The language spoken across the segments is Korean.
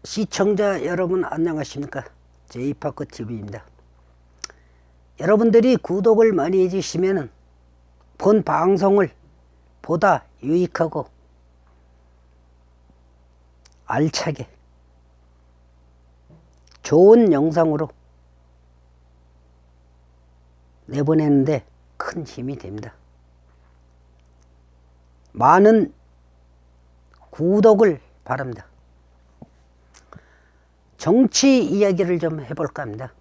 시청자 여러분 안녕하십니까? 제이파크TV입니다. 여러분들이 구독을 많이 해주시면 본 방송을 보다 유익하고 알차게 좋은 영상으로 내보내는데 큰 힘이 됩니다. 많은 구독을 바랍니다. 정치 이야기를 좀 해볼까 합니다.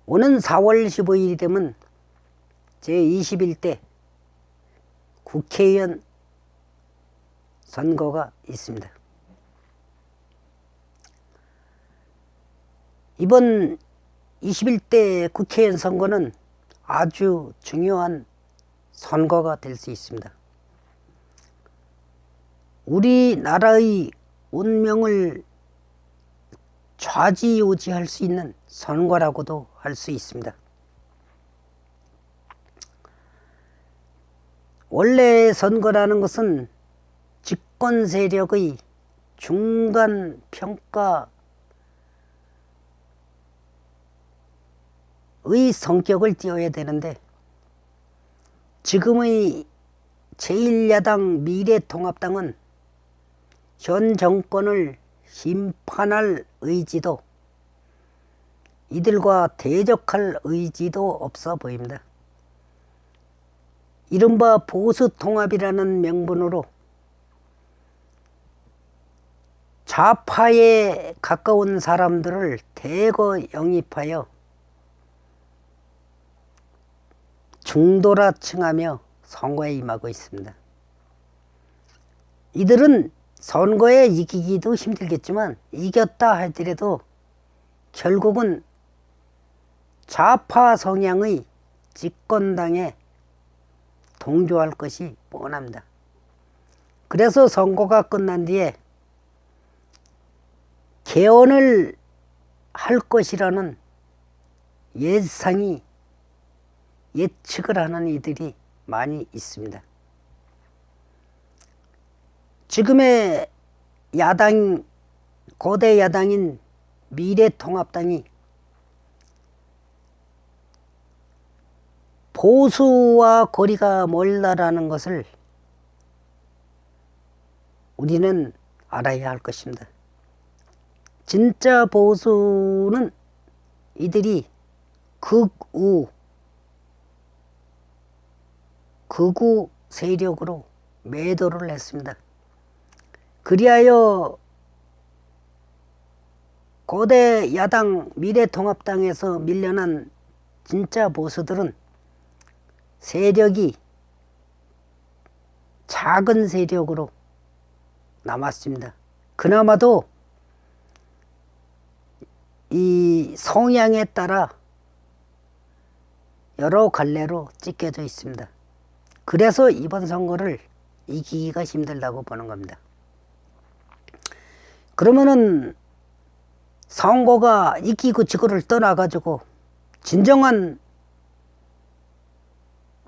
오는 4월 15일이 되면 제21대 국회의원 선거가 있습니다. 이번 21대 국회의원 선거는 아주 중요한 선거가 될 수 있습니다. 우리나라의 운명을 좌지우지할 수 있는 선거라고도 할 수 있습니다. 원래 선거라는 것은 집권 세력의 중간 평가의 성격을 띄어야 되는데, 지금의 제1야당 미래통합당은 현 정권을 심판할 의지도, 이들과 대적할 의지도 없어 보입니다. 이른바 보수통합이라는 명분으로 좌파에 가까운 사람들을 대거 영입하여 중도라칭하며 선거에 임하고 있습니다. 이들은 선거에 이기기도 힘들겠지만 이겼다 할지라도 결국은 좌파 성향의 집권당에 동조할 것이 뻔합니다. 그래서 선거가 끝난 뒤에 개헌을 할 것이라는 예측을 하는 이들이 많이 있습니다. 지금의 야당, 고대 야당인 미래통합당이 보수와 거리가 멀다라는 것을 우리는 알아야 할 것입니다. 진짜 보수는 이들이 극우 세력으로 매도를 했습니다. 그리하여 고대 야당 미래통합당에서 밀려난 진짜 보수들은 세력이 작은 세력으로 남았습니다. 그나마도 이 성향에 따라 여러 갈래로 찢겨져 있습니다. 그래서 이번 선거를 이기기가 힘들다고 보는 겁니다. 그러면은 선거가 이기고 지고를 떠나가지고 진정한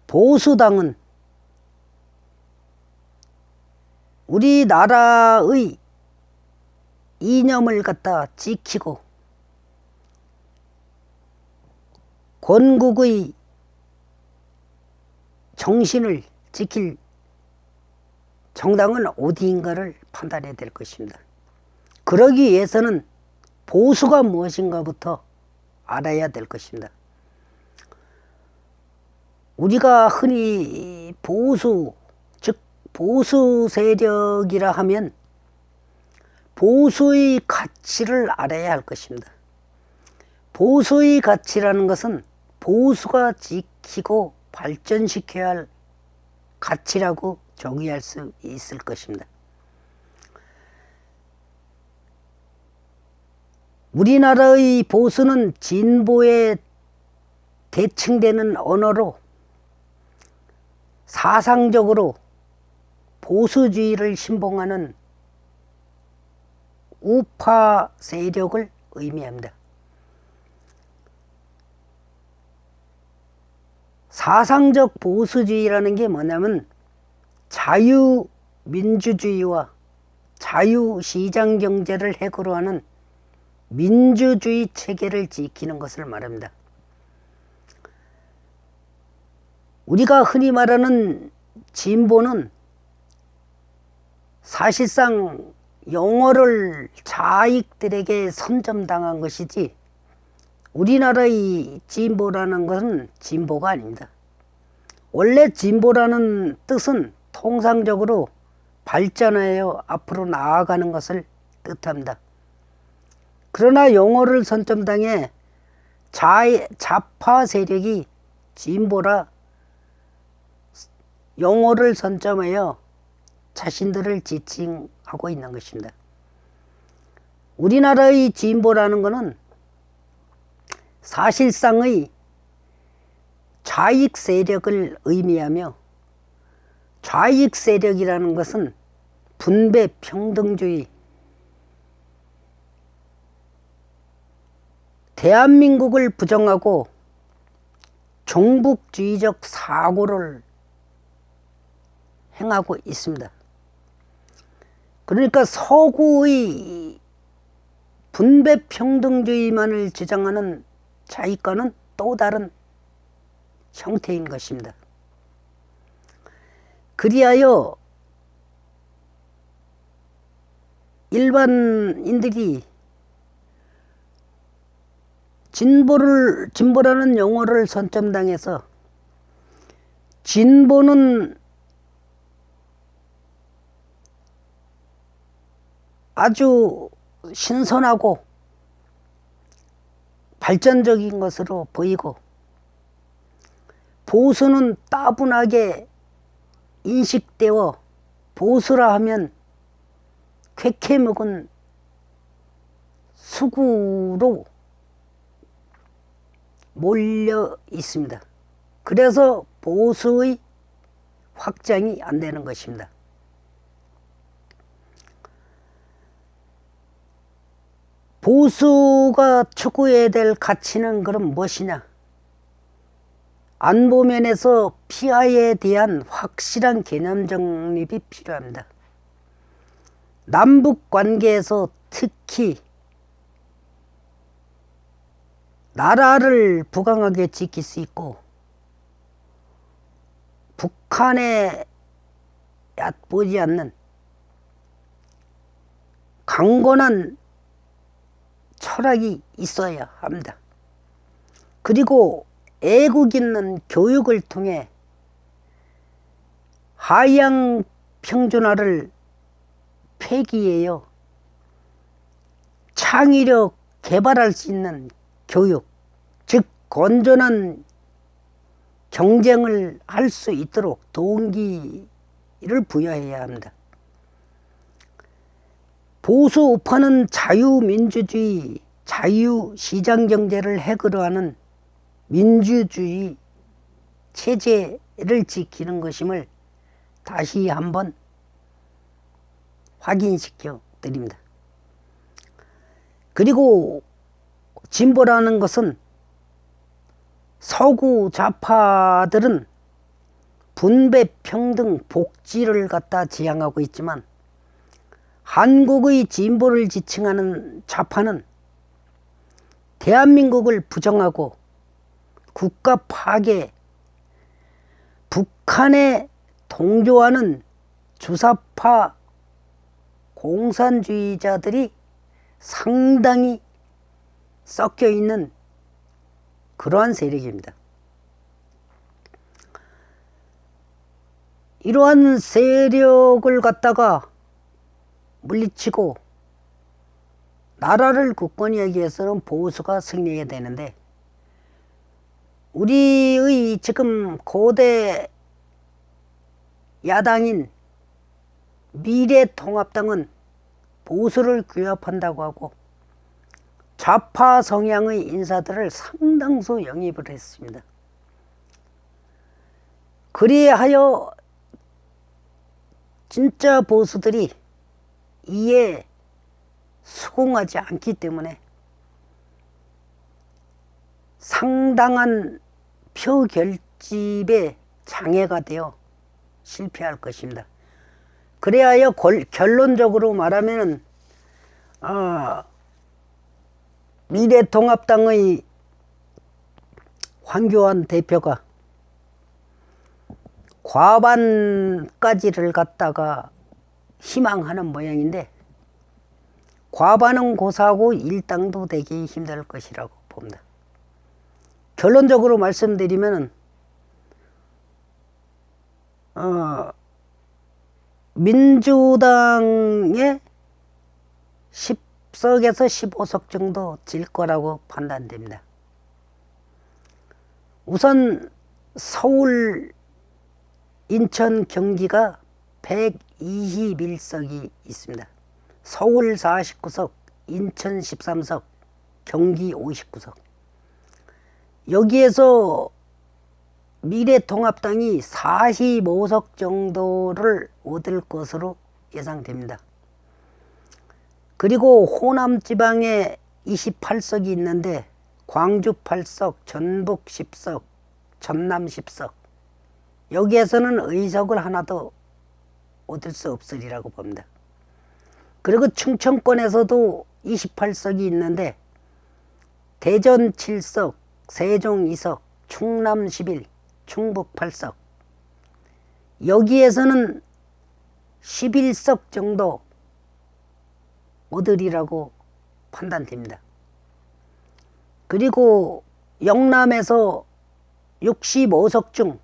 보수당은 우리나라의 이념을 갖다 지키고 건국의 정신을 지킬 정당은 어디인가를 판단해야 될 것입니다. 그러기 위해서는 보수가 무엇인가부터 알아야 될 것입니다. 우리가 흔히 보수, 즉 보수 세력이라 하면 보수의 가치를 알아야 할 것입니다. 보수의 가치라는 것은 보수가 지키고 발전시켜야 할 가치라고 정의할 수 있을 것입니다. 우리나라의 보수는 진보에 대칭되는 언어로 사상적으로 보수주의를 신봉하는 우파 세력을 의미합니다. 사상적 보수주의라는 게 뭐냐면 자유민주주의와 자유시장 경제를 핵으로 하는 민주주의 체계를 지키는 것을 말합니다. 우리가 흔히 말하는 진보는 사실상 영어를 자익들에게 선점당한 것이지 우리나라의 진보라는 것은 진보가 아닙니다. 원래 진보라는 뜻은 통상적으로 발전하여 앞으로 나아가는 것을 뜻합니다. 그러나 영어를 선점당해 좌파 세력이 진보라 영어를 선점하여 자신들을 지칭하고 있는 것입니다. 우리나라의 진보라는 것은 사실상의 좌익 세력을 의미하며, 좌익 세력이라는 것은 분배 평등주의, 대한민국을 부정하고 종북주의적 사고를 행하고 있습니다. 그러니까 서구의 분배 평등주의만을 주장하는 좌익과는 또 다른 형태인 것입니다. 그리하여 일반인들이 진보라는 용어를 선점당해서 진보는 아주 신선하고 발전적인 것으로 보이고, 보수는 따분하게 인식되어 보수라 하면 쾌쾌먹은 수구로 몰려 있습니다. 그래서 보수의 확장이 안 되는 것입니다. 보수가 추구해야 될 가치는 그럼 무엇이냐? 안보면에서 피하에 대한 확실한 개념 정립이 필요합니다. 남북 관계에서 특히 나라를 부강하게 지킬 수 있고, 북한에 얕보지 않는 강건한 철학이 있어야 합니다. 그리고 애국 있는 교육을 통해 하향 평준화를 폐기해요. 창의력 개발할 수 있는 교육, 즉 건전한 경쟁을 할 수 있도록 동기를 부여해야 합니다. 보수 우파는 자유민주주의, 자유시장경제를 핵으로 하는 민주주의 체제를 지키는 것임을 다시 한번 확인시켜 드립니다. 그리고 진보라는 것은 서구 좌파들은 분배 평등 복지를 갖다 지향하고 있지만, 한국의 진보를 지칭하는 좌파는 대한민국을 부정하고 국가 파괴, 북한에 동조하는 주사파 공산주의자들이 상당히 섞여 있는 그러한 세력입니다. 이러한 세력을 갖다가 물리치고 나라를 굳건히 하기 위해서는 보수가 승리해야 되는데, 우리의 지금 고대 야당인 미래통합당은 보수를 규합한다고 하고 좌파 성향의 인사들을 상당수 영입을 했습니다. 그리하여 진짜 보수들이 이에 수긍하지 않기 때문에 상당한 표 결집에 장애가 되어 실패할 것입니다. 그래야 결론적으로 말하면 미래통합당의 황교안 대표가 과반까지를 갖다가 희망하는 모양인데 과반은 고사하고 일당도 되기 힘들 것이라고 봅니다. 결론적으로 말씀드리면 민주당의 10석에서 15석 정도 질 거라고 판단됩니다. 우선 서울, 인천, 경기가 121석이 있습니다. 서울 49석, 인천 13석, 경기 59석. 여기에서 미래통합당이 45석 정도를 얻을 것으로 예상됩니다. 그리고 호남 지방에 28석이 있는데 광주 8석, 전북 10석, 전남 10석. 여기에서는 의석을 하나도 얻을 수 없으리라고 봅니다. 그리고 충청권에서도 28석이 있는데 대전 7석, 세종 2석, 충남 11, 충북 8석. 여기에서는 11석 정도 얻으리라고 판단됩니다. 그리고 영남에서 65석 중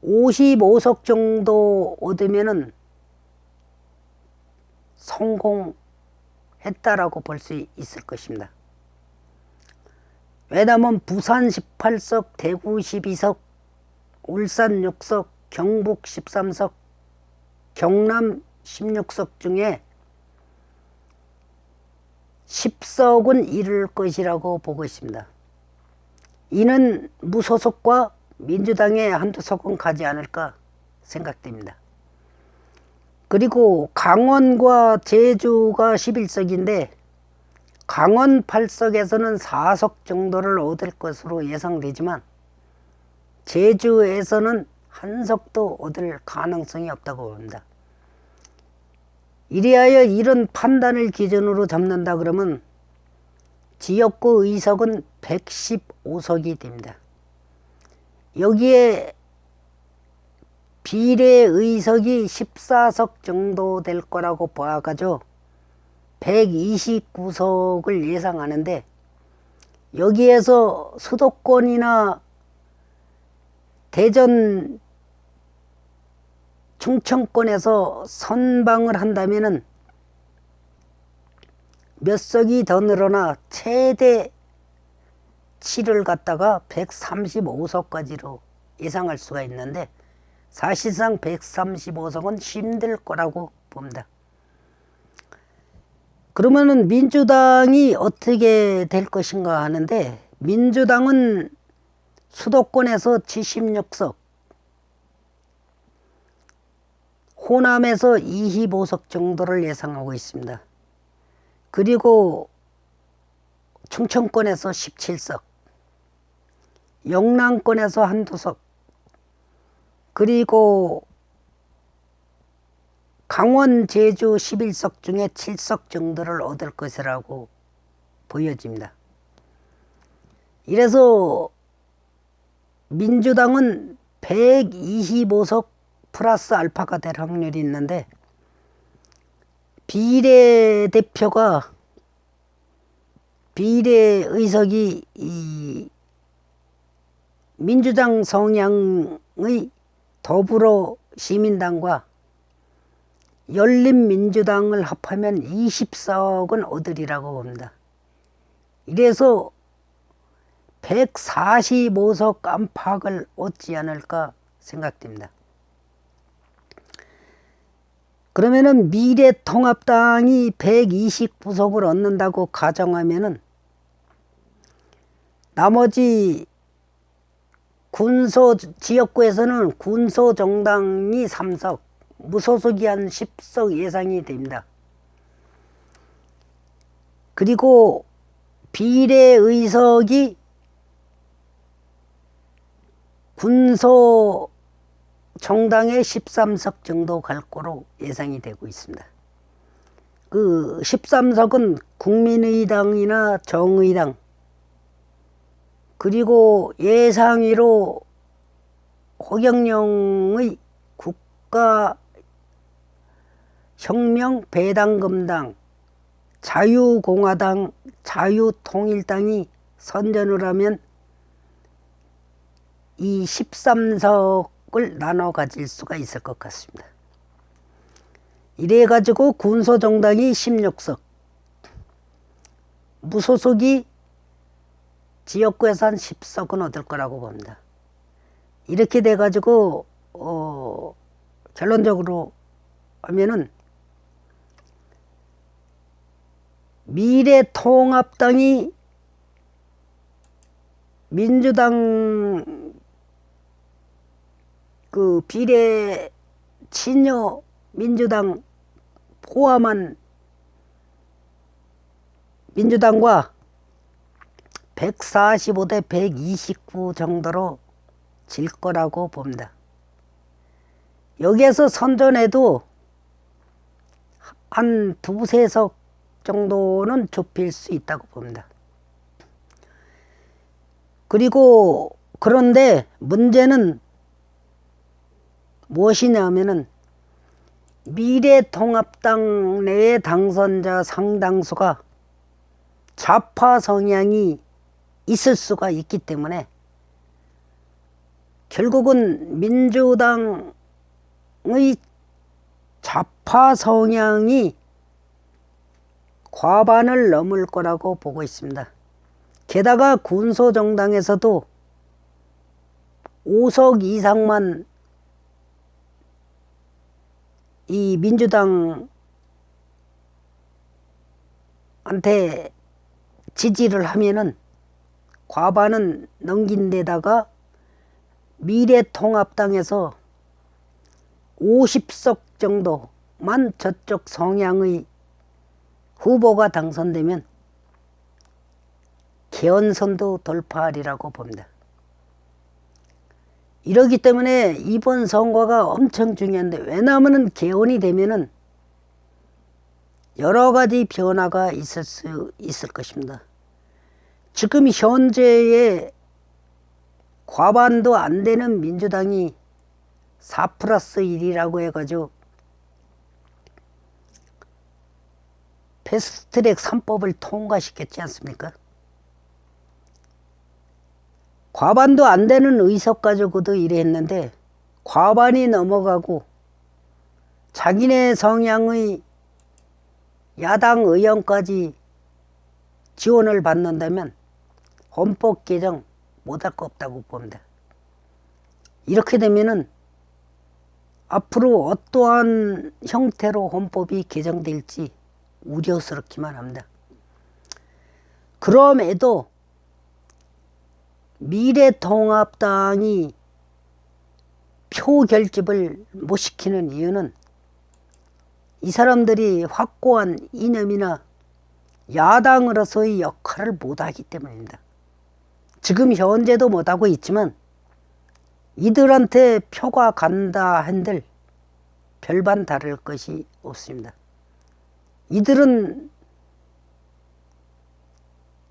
55석 정도 얻으면은 성공했다라고 볼 수 있을 것입니다. 왜냐하면 부산 18석, 대구 12석, 울산 6석, 경북 13석, 경남 16석 중에 10석은 이룰 것이라고 보고 있습니다. 이는 무소속과 민주당의 한두 석은 가지 않을까 생각됩니다. 그리고 강원과 제주가 11석인데 강원 8석에서는 4석 정도를 얻을 것으로 예상되지만 제주에서는 한 석도 얻을 가능성이 없다고 봅니다. 이리하여 이런 판단을 기준으로 잡는다 그러면 지역구 의석은 115석이 됩니다. 여기에 비례 의석이 14석 정도 될 거라고 봐가지고 129석을 예상하는데 여기에서 수도권이나 대전, 충청권에서 선방을 한다면은 몇 석이 더 늘어나 최대치를 갖다가 135석까지로 예상할 수가 있는데 사실상 135석은 힘들 거라고 봅니다. 그러면은 민주당이 어떻게 될 것인가 하는데 민주당은 수도권에서 76석, 호남에서 25석 정도를 예상하고 있습니다. 그리고 충청권에서 17석, 영남권에서 한두 석, 그리고 강원, 제주 11석 중에 7석 정도를 얻을 것이라고 보여집니다. 이래서 민주당은 125석 플러스 알파가 될 확률이 있는데 비례대표가 비례의석이 이 민주당 성향의 더불어시민당과 열린민주당을 합하면 20석은 얻으리라고 봅니다. 이래서 145석 안팎을 얻지 않을까 생각됩니다. 그러면은 미래통합당이 129석을 얻는다고 가정하면은 나머지 군소 지역구에서는 군소 정당이 3석, 무소속이 한 10석 예상이 됩니다. 그리고 비례의석이 군소 정당의 13석 정도 갈 거로 예상이 되고 있습니다. 그 13석은 국민의당이나 정의당 그리고 예상위로 허경영의 국가혁명배당금당, 자유공화당, 자유통일당이 선전을 하면 이 13석을 나눠 가질 수가 있을 것 같습니다. 이래 가지고 군소정당이 16석, 무소속이 지역구에서 한 10석은 얻을 거라고 봅니다. 이렇게 돼 가지고 결론적으로 하면은 미래통합당이 민주당 그 비례 친여 민주당 포함한 민주당과 145대 129 정도로 질 거라고 봅니다. 여기에서 선전해도 한 두세 석 정도는 좁힐 수 있다고 봅니다. 그리고 그런데 문제는 무엇이냐면은 미래통합당 내의 당선자 상당수가 좌파 성향이 있을 수가 있기 때문에 결국은 민주당의 좌파 성향이 과반을 넘을 거라고 보고 있습니다. 게다가 군소정당에서도 5석 이상만 이 민주당한테 지지를 하면은 과반은 넘긴 데다가 미래통합당에서 50석 정도만 저쪽 성향의 후보가 당선되면 개헌선도 돌파하리라고 봅니다. 이러기 때문에 이번 선거가 엄청 중요한데, 왜냐하면 개헌이 되면은 여러 가지 변화가 있을 수 있을 것입니다. 지금 현재의 과반도 안 되는 민주당이 4+1이라고 해가지고 패스트트랙 3법을 통과시켰지 않습니까? 과반도 안 되는 의석 가지고도 이래 했는데 과반이 넘어가고 자기네 성향의 야당 의원까지 지원을 받는다면 헌법 개정 못할 거 없다고 봅니다. 이렇게 되면은 앞으로 어떠한 형태로 헌법이 개정될지 우려스럽기만 합니다. 그럼에도 미래통합당이 표 결집을 못 시키는 이유는 이 사람들이 확고한 이념이나 야당으로서의 역할을 못하기 때문입니다. 지금 현재도 못하고 있지만 이들한테 표가 간다 한들 별반 다를 것이 없습니다. 이들은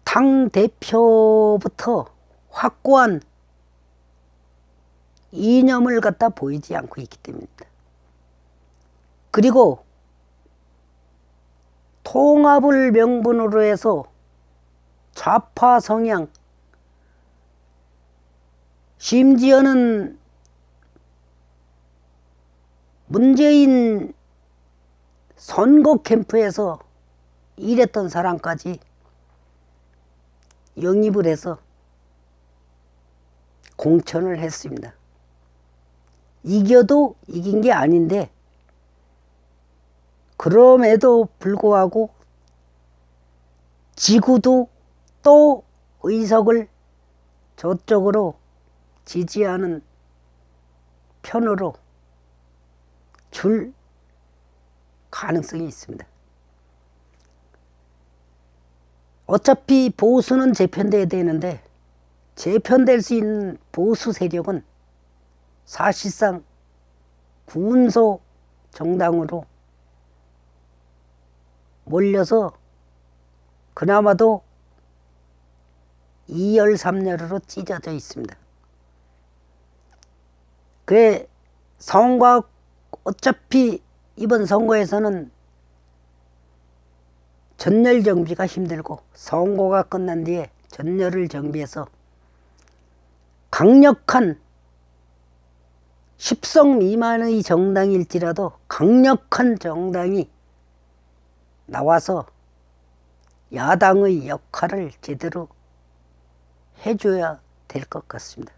당대표부터 확고한 이념을 갖다 보이지 않고 있기 때문입니다. 그리고 통합을 명분으로 해서 좌파 성향, 심지어는 문재인 선거 캠프에서 일했던 사람까지 영입을 해서 공천을 했습니다. 이겨도 이긴 게 아닌데 그럼에도 불구하고 지구도 또 의석을 저쪽으로 지지하는 편으로 줄 가능성이 있습니다. 어차피 보수는 재편돼야 되는데 재편될 수 있는 보수 세력은 사실상 군소 정당으로 몰려서 그나마도 2열 3열으로 찢어져 있습니다. 그래 선거 어차피 이번 선거에서는 전열 정비가 힘들고 선거가 끝난 뒤에 전열을 정비해서 강력한 10석 미만의 정당일지라도 강력한 정당이 나와서 야당의 역할을 제대로 해줘야 될 것 같습니다.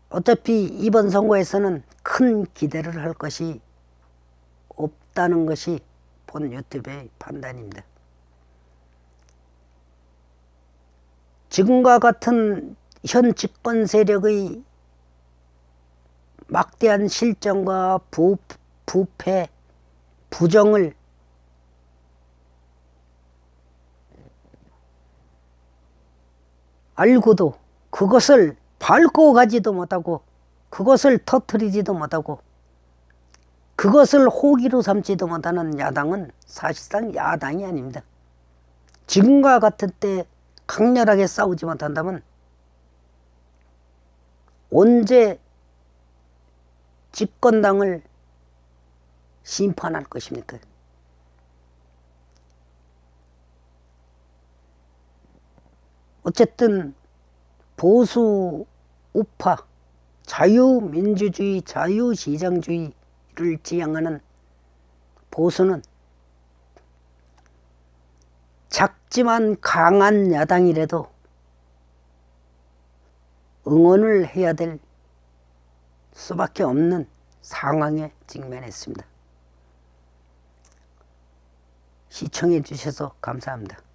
어차피 이번 선거에서는 큰 기대를 할 것이 없다는 것이 본 유튜브의 판단입니다. 지금과 같은 현 집권 세력의 막대한 실정과 부패, 부정을 알고도 그것을 밟고 가지도 못하고 그것을 터뜨리지도 못하고 그것을 호기로 삼지도 못하는 야당은 사실상 야당이 아닙니다. 지금과 같은 때 강렬하게 싸우지 못한다면 언제 집권당을 심판할 것입니까? 어쨌든 보수 우파, 자유민주주의, 자유시장주의를 지향하는 보수는 작지만 강한 야당이라도 응원을 해야 될 수밖에 없는 상황에 직면했습니다. 시청해 주셔서 감사합니다.